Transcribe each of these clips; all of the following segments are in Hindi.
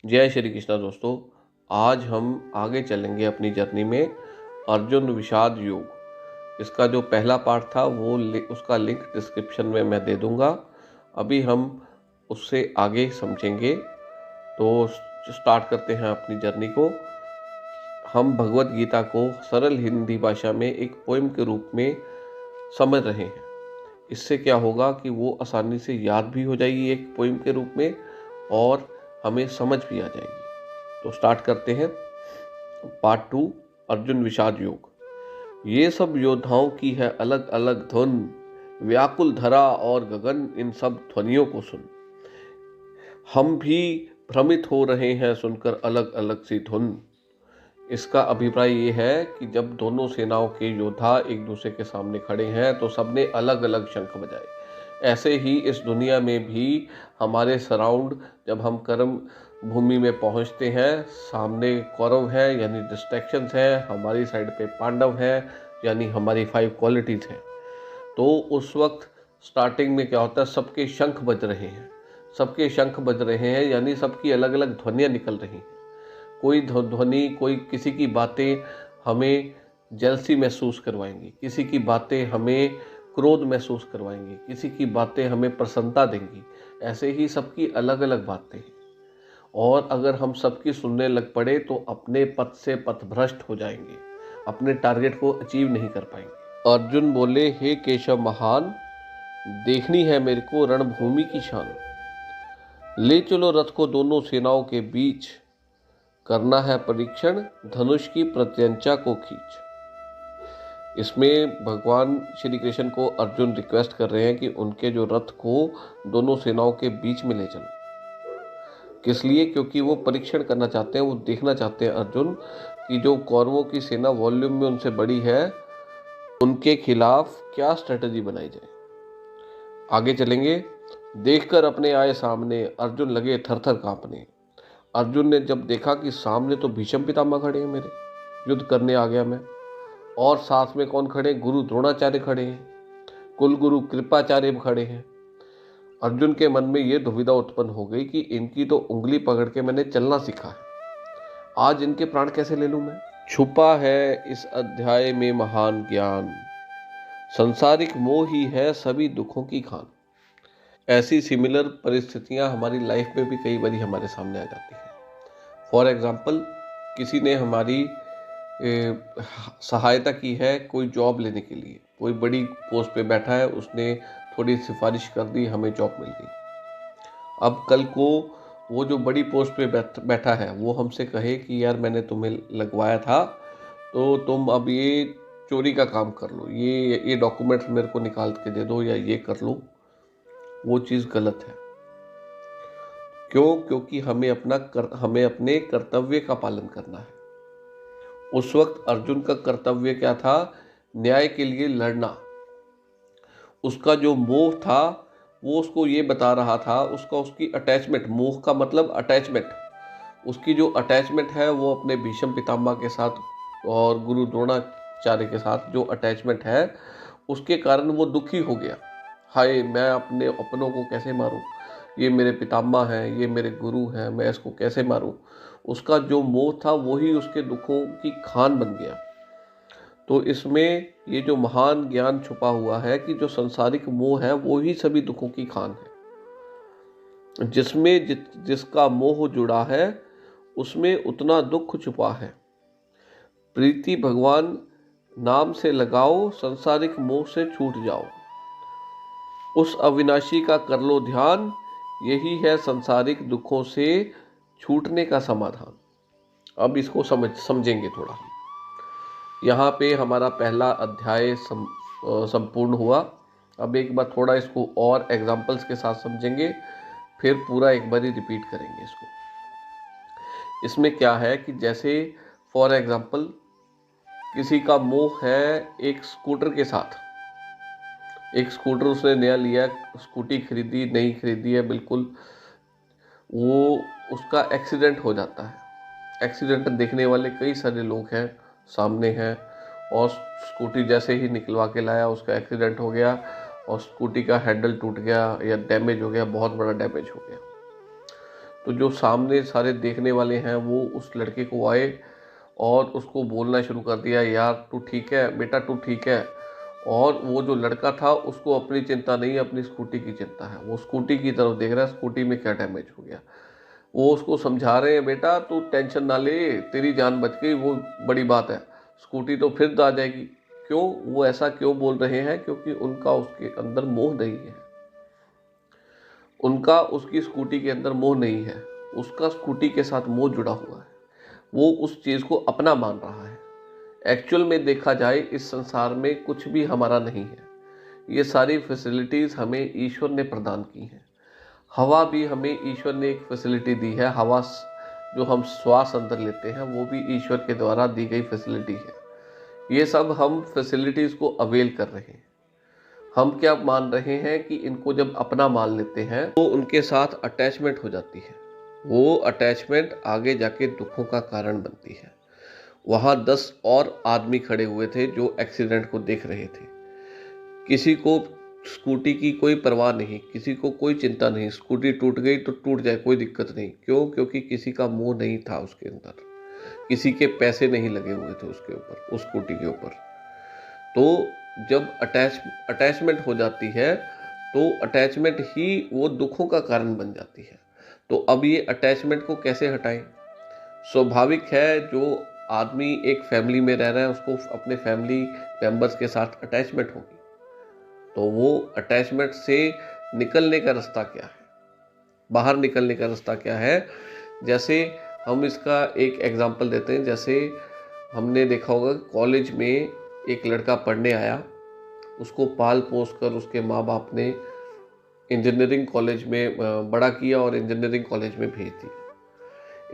जय श्री कृष्णा दोस्तों। आज हम आगे चलेंगे अपनी जर्नी में अर्जुन विषाद योग। इसका जो पहला पार्ट था उसका लिंक डिस्क्रिप्शन में मैं दे दूंगा। अभी हम उससे आगे समझेंगे। तो स्टार्ट करते हैं अपनी जर्नी को। हम भगवत गीता को सरल हिंदी भाषा में एक पोएम के रूप में समझ रहे हैं। इससे क्या होगा कि वो आसानी से याद भी हो जाएगी एक पोएम के रूप में और हमें समझ भी आ जाएगी। तो स्टार्ट करते हैं पार्ट 2, अर्जुन विषाद योग। ये सब योद्धाओं की है अलग अलग धुन, व्याकुल धरा और गगन इन सब ध्वनियों को सुन। हम भी भ्रमित हो रहे हैं सुनकर अलग अलग सी धुन। इसका अभिप्राय ये है कि जब दोनों सेनाओं के योद्धा एक दूसरे के सामने खड़े हैं तो सबने अलग अलग शंख बजाए। ऐसे ही इस दुनिया में भी हमारे सराउंड जब हम कर्म भूमि में पहुंचते हैं, सामने कौरव है यानी डिस्ट्रैक्शंस है, हमारी साइड पे पांडव है यानी हमारी 5 क्वालिटीज हैं। तो उस वक्त स्टार्टिंग में क्या होता है, सबके शंख बज रहे हैं। सबके शंख बज रहे हैं यानी सबकी अलग अलग ध्वनियाँ निकल रही हैं। कोई ध्वनि, कोई किसी की बातें हमें जेलसी महसूस करवाएंगी, किसी की बातें हमें क्रोध महसूस करवाएंगी, किसी की बातें हमें प्रसन्नता देंगी। ऐसे ही सबकी अलग अलग बातें हैं और अगर हम सबकी सुनने लग पड़े तो अपने पथ से पथभ्रष्ट हो जाएंगे, अपने टारगेट को अचीव नहीं कर पाएंगे। अर्जुन बोले, हे केशव महान, देखनी है मेरे को रणभूमि की शान। ले चलो रथ को दोनों सेनाओं के बीच, करना है परीक्षण धनुष की प्रत्यंचा को खींच। इसमें भगवान श्री कृष्ण को अर्जुन रिक्वेस्ट कर रहे हैं कि उनके जो रथ को दोनों सेनाओं के बीच में ले चलो। किस लिए? क्योंकि वो परीक्षण करना चाहते हैं, वो देखना चाहते हैं अर्जुन कि जो कौरवों की सेना वॉल्यूम में उनसे बड़ी है, उनके खिलाफ क्या स्ट्रेटजी बनाई जाए। आगे चलेंगे। देखकर अपने आए सामने अर्जुन लगे थर थर कांपने। अर्जुन ने जब देखा कि सामने तो भीष्म पितामह खड़े हैं, मेरे युद्ध करने आ गया मैं, और साथ में कौन खड़े? गुरु द्रोणाचार्य खड़े हैं, कुल गुरु कृपाचार्य खड़े हैं। अर्जुन के मन में ये दुविधा उत्पन्न हो गई कि इनकी तो उंगली पकड़ के मैंने चलना सीखा है, आज इनके प्राण कैसे ले लूं मैं। छुपा है इस अध्याय में महान ज्ञान, संसारिक मोह ही है सभी दुखों की खान। ऐसी सिमिलर परिस्थितियां हमारी लाइफ में भी कई बार हमारे सामने आ जाती हैं। फॉर एग्जाम्पल, किसी ने हमारी सहायता की है कोई जॉब लेने के लिए, कोई बड़ी पोस्ट पे बैठा है, उसने थोड़ी सिफारिश कर दी, हमें जॉब मिल गई। अब कल को वो जो बड़ी पोस्ट पे बैठा है वो हमसे कहे कि यार मैंने तुम्हें लगवाया था तो तुम अब ये चोरी का काम कर लो, ये डॉक्यूमेंट्स मेरे को निकाल के दे दो या ये कर लो, वो चीज़ गलत है। क्यों? क्योंकि हमें अपने कर्तव्य का पालन करना है। उस वक्त अर्जुन का कर्तव्य क्या था? न्याय के लिए लड़ना। उसका जो मोह था वो उसको ये बता रहा था, उसकी अटैचमेंट, मोह का मतलब अटैचमेंट, उसकी जो अटैचमेंट है वो अपने भीष्म पितामह के साथ और गुरु द्रोणाचार्य के साथ जो अटैचमेंट है, उसके कारण वो दुखी हो गया। हाय, मैं अपने अपनों को कैसे मारूं, ये मेरे पितामह हैं, ये मेरे गुरु हैं, मैं इसको कैसे मारूं। उसका जो मोह था वही उसके दुखों की खान बन गया। तो इसमें ये जो महान ज्ञान छुपा हुआ है कि जो संसारिक मोह है वो ही सभी दुखों की खान है। जिसका मोह जुड़ा है उसमें उतना दुख छुपा है। प्रीति भगवान नाम से लगाओ, संसारिक मोह से छूट जाओ। उस अविनाशी का कर लो ध्यान, यही है संसारिक दुखों से छूटने का समाधान। अब इसको समझेंगे थोड़ा। यहाँ पे हमारा पहला अध्याय संपूर्ण हुआ। अब एक बार थोड़ा इसको और एग्जाम्पल्स के साथ समझेंगे, फिर पूरा एक बार ही रिपीट करेंगे इसको। इसमें क्या है कि जैसे फॉर एग्जाम्पल किसी का मोह है एक स्कूटर के साथ। एक स्कूटर उसने नया लिया, स्कूटी खरीदी, नहीं खरीदी है बिल्कुल, वो उसका एक्सीडेंट हो जाता है। एक्सीडेंट देखने वाले कई सारे लोग हैं, सामने हैं, और स्कूटी जैसे ही निकलवा के लाया उसका एक्सीडेंट हो गया और स्कूटी का हैंडल टूट गया या डैमेज हो गया, बहुत बड़ा डैमेज हो गया। तो जो सामने सारे देखने वाले हैं वो उस लड़के को आए और उसको बोलना शुरू कर दिया, यार तू ठीक है बेटा, तू ठीक है। और वो जो लड़का था उसको अपनी चिंता नहीं, अपनी स्कूटी की चिंता है। वो स्कूटी की तरफ देख रहा है, स्कूटी में क्या डैमेज हो गया। वो उसको समझा रहे हैं, बेटा तू टेंशन ना ले, तेरी जान बच गई, वो बड़ी बात है, स्कूटी तो फिर आ जाएगी। क्यों वो ऐसा क्यों बोल रहे हैं? क्योंकि उनका उसके अंदर मोह नहीं है, उनका उसकी स्कूटी के अंदर मोह नहीं है, उसका स्कूटी के साथ मोह जुड़ा हुआ है। वो उस चीज़ को अपना मान रहा है। एक्चुअल में देखा जाए इस संसार में कुछ भी हमारा नहीं है। ये सारी फैसिलिटीज़ हमें ईश्वर ने प्रदान की हैं। हवा भी हमें ईश्वर ने एक फैसिलिटी दी है। हवा जो हम श्वास अंदर लेते हैं वो भी ईश्वर के द्वारा दी गई फैसिलिटी है। ये सब हम फैसिलिटीज़ को अवेल कर रहे हैं। हम क्या मान रहे हैं कि इनको जब अपना मान लेते हैं तो उनके साथ अटैचमेंट हो जाती है। वो अटैचमेंट आगे जाके दुखों का कारण बनती है। वहाँ 10 और आदमी खड़े हुए थे जो एक्सीडेंट को देख रहे थे। किसी को स्कूटी की कोई परवाह नहीं, किसी को कोई चिंता नहीं। स्कूटी टूट गई तो टूट जाए, कोई दिक्कत नहीं। क्यों? क्योंकि किसी का मोह नहीं था उसके अंदर, किसी के पैसे नहीं लगे हुए थे उसके ऊपर, उस स्कूटी के ऊपर। तो जब अटैचमेंट हो जाती है तो अटैचमेंट ही वो दुखों का कारण बन जाती है। तो अब ये अटैचमेंट को कैसे हटाएं? स्वाभाविक है, जो आदमी एक फैमिली में रह रहा है उसको अपने फैमिली मेंबर्स के साथ अटैचमेंट होगी। तो वो अटैचमेंट से निकलने का रास्ता क्या है? बाहर निकलने का रास्ता क्या है? जैसे हम इसका एक एग्जांपल देते हैं। जैसे हमने देखा होगा कॉलेज में एक लड़का पढ़ने आया, उसको पाल पोस कर उसके माँ बाप ने इंजीनियरिंग कॉलेज में बड़ा किया और इंजीनियरिंग कॉलेज में भेज दिया।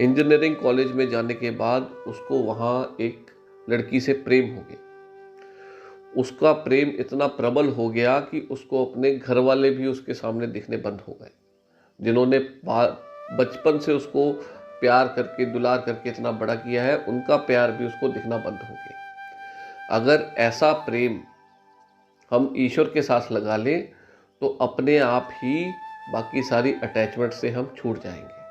इंजीनियरिंग कॉलेज में जाने के बाद उसको वहाँ एक लड़की से प्रेम हो गया। उसका प्रेम इतना प्रबल हो गया कि उसको अपने घर वाले भी उसके सामने दिखने बंद हो गए, जिन्होंने बचपन से उसको प्यार करके दुलार करके इतना बड़ा किया है, उनका प्यार भी उसको दिखना बंद हो गया। अगर ऐसा प्रेम हम ईश्वर के साथ लगा लें तो अपने आप ही बाकी सारी अटैचमेंट से हम छूट जाएंगे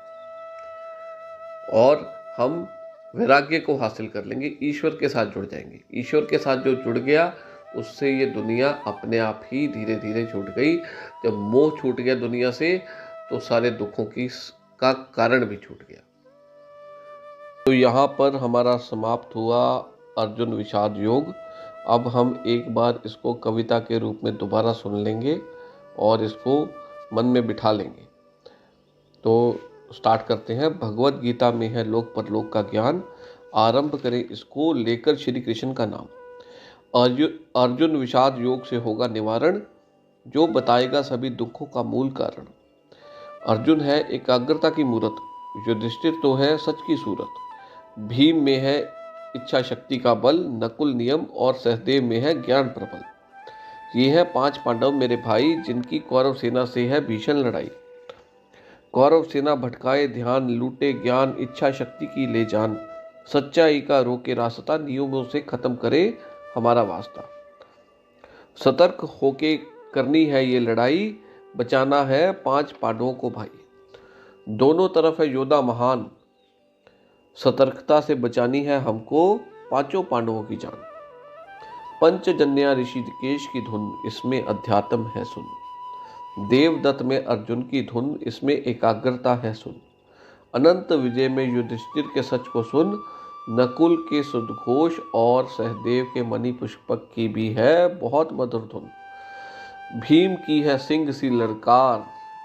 और हम वैराग्य को हासिल कर लेंगे, ईश्वर के साथ जुड़ जाएंगे। ईश्वर के साथ जो जुड़ गया उससे ये दुनिया अपने आप ही धीरे धीरे छूट गई। जब मोह छूट गया दुनिया से तो सारे दुखों का कारण भी छूट गया। तो यहाँ पर हमारा समाप्त हुआ अर्जुन विषाद योग। अब हम एक बार इसको कविता के रूप में दोबारा सुन लेंगे और इसको मन में बिठा लेंगे। तो स्टार्ट करते हैं। भगवत गीता में है लोक परलोक का ज्ञान, आरंभ करें इसको लेकर श्री कृष्ण का नाम। अर्जुन विषाद योग से होगा निवारण, जो बताएगा सभी दुखों का मूल कारण। अर्जुन है एकाग्रता की मूरत, युधिष्ठिर तो है सच की सूरत। भीम में है इच्छा शक्ति का बल, नकुल नियम और सहदेव में है ज्ञान प्रबल। ये है 5 पांडव मेरे भाई, जिनकी कौरव सेना से है भीषण लड़ाई। कौरव सेना भटकाए ध्यान, लूटे ज्ञान, इच्छा शक्ति की ले जान। सच्चाई का रोके रास्ता, नियमों से खत्म करे हमारा वास्ता। सतर्क होके करनी है ये लड़ाई, बचाना है 5 पांडवों को भाई। दोनों तरफ है योद्धा महान, सतर्कता से बचानी है हमको 5 पांडवों की जान। पंचजन्या ऋषिकेश की धुन, इसमें अध्यात्म है सुन। देवदत्त में अर्जुन की धुन, इसमें एकाग्रता है सुन। अनंत विजय में युधिष्ठिर के सच को सुन। नकुल के सुदघोष और सहदेव के मणि पुष्पक की भी है बहुत मधुर धुन। भीम की है सिंह सी ललकार,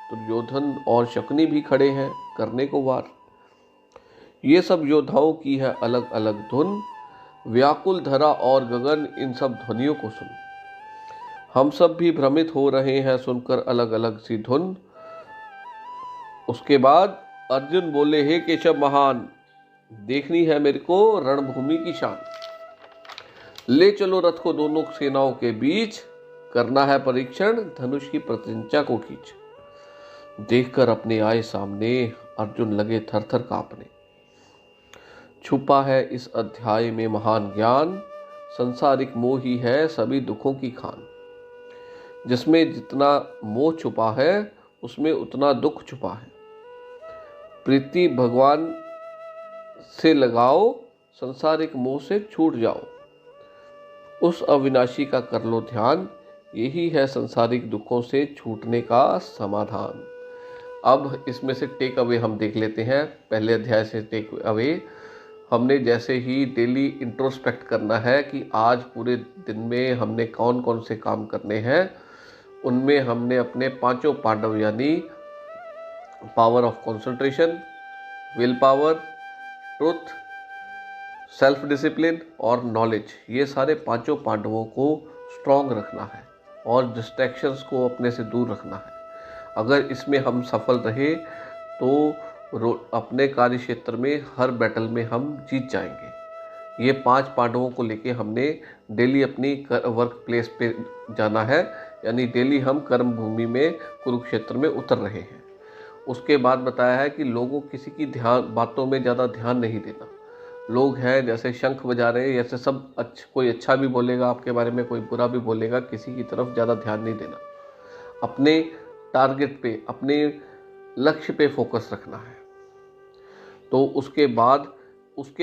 दुर्योधन और शकुनी भी खड़े हैं करने को वार। ये सब योद्धाओं की है अलग अलग धुन, व्याकुल धरा और गगन इन सब ध्वनियों को सुन। हम सब भी भ्रमित हो रहे हैं सुनकर अलग अलग सी धुन। उसके बाद अर्जुन बोले, हे केशव महान, देखनी है मेरे को रणभूमि की शान। ले चलो रथ को दोनों सेनाओं के बीच, करना है परीक्षण धनुष की प्रत्यंचा को खींच। देखकर अपने आए सामने अर्जुन लगे थर थर कांपने। छुपा है इस अध्याय में महान ज्ञान, संसारिक मोह ही है सभी दुखों की खान। जिसमें जितना मोह छुपा है उसमें उतना दुख छुपा है। प्रीति भगवान से लगाओ, संसारिक मोह से छूट जाओ। उस अविनाशी का कर लो ध्यान, यही है संसारिक दुखों से छूटने का समाधान। अब इसमें से टेक अवे हम देख लेते हैं। पहले अध्याय से टेक अवे हमने जैसे ही डेली इंट्रोस्पेक्ट करना है कि आज पूरे दिन में हमने कौन कौन से काम करने हैं, उनमें हमने अपने पांचों पांडव यानी power of concentration, will power, truth, self discipline और नॉलेज, ये सारे पांचों पांडवों को स्ट्रॉन्ग रखना है और डिस्ट्रैक्शंस को अपने से दूर रखना है। अगर इसमें हम सफल रहे तो अपने कार्य क्षेत्र में हर बैटल में हम जीत जाएंगे। ये 5 पांडवों को लेके हमने डेली अपनी वर्क प्लेस पे जाना है, यानी डेली हम कर्म भूमि में कुरुक्षेत्र में उतर रहे हैं। उसके बाद बताया है कि लोगों किसी की बातों में ज़्यादा ध्यान नहीं देना। लोग हैं जैसे शंख बजा रहे हैं, जैसे सब कोई अच्छा भी बोलेगा आपके बारे में, कोई बुरा भी बोलेगा, किसी की तरफ ज़्यादा ध्यान नहीं देना। अपने टारगेट पे, अपने लक्ष्य पे फोकस रखना है। तो उसके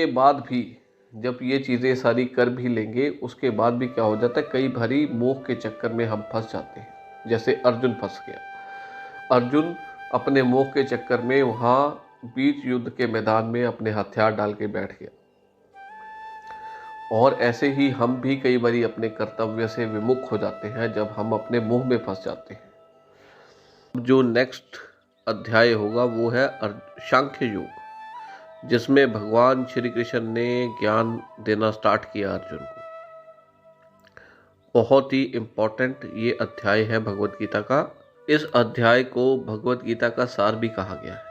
बाद भी जब ये चीज़ें सारी कर भी लेंगे, उसके बाद भी क्या हो जाता है, कई बारी मोह के चक्कर में हम फंस जाते हैं। जैसे अर्जुन फंस गया। अर्जुन अपने मोह के चक्कर में वहाँ बीच युद्ध के मैदान में अपने हथियार डाल के बैठ गया। और ऐसे ही हम भी कई बारी अपने कर्तव्य से विमुख हो जाते हैं जब हम अपने मोह में फंस जाते हैं। जो नेक्स्ट अध्याय होगा वो है सांख्य योग, जिसमें भगवान श्री कृष्ण ने ज्ञान देना स्टार्ट किया अर्जुन को। बहुत ही इम्पोर्टेंट ये अध्याय है भगवत गीता का। इस अध्याय को भगवत गीता का सार भी कहा गया है,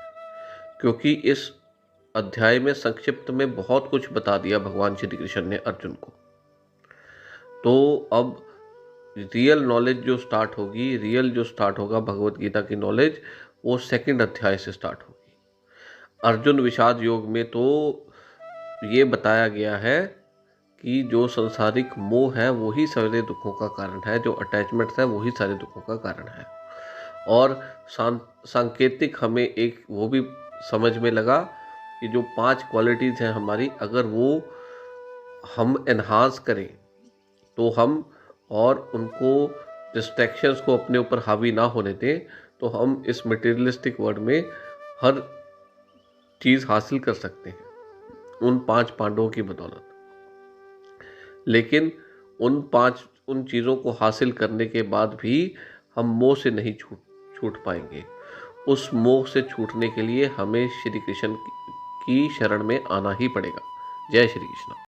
क्योंकि इस अध्याय में संक्षिप्त में बहुत कुछ बता दिया भगवान श्री कृष्ण ने अर्जुन को। तो अब रियल नॉलेज जो स्टार्ट होगा भगवत गीता की नॉलेज, वो 2nd अध्याय से स्टार्ट होगी। अर्जुन विषाद योग में तो ये बताया गया है कि जो संसारिक मोह है वही सारे दुखों का कारण है, जो अटैचमेंट्स है वही सारे दुखों का कारण है। और सांकेतिक हमें एक वो भी समझ में लगा कि जो 5 क्वालिटीज़ हैं हमारी, अगर वो हम एनहांस करें तो हम, और उनको डिस्ट्रैक्शंस को अपने ऊपर हावी ना होने दें, तो हम इस मटेरियलिस्टिक वर्ल्ड में हर चीज़ हासिल कर सकते हैं उन 5 पांडवों की बदौलत। लेकिन उन चीज़ों को हासिल करने के बाद भी हम मोह से नहीं छूट पाएंगे। उस मोह से छूटने के लिए हमें श्री कृष्ण की शरण में आना ही पड़ेगा। जय श्री कृष्ण।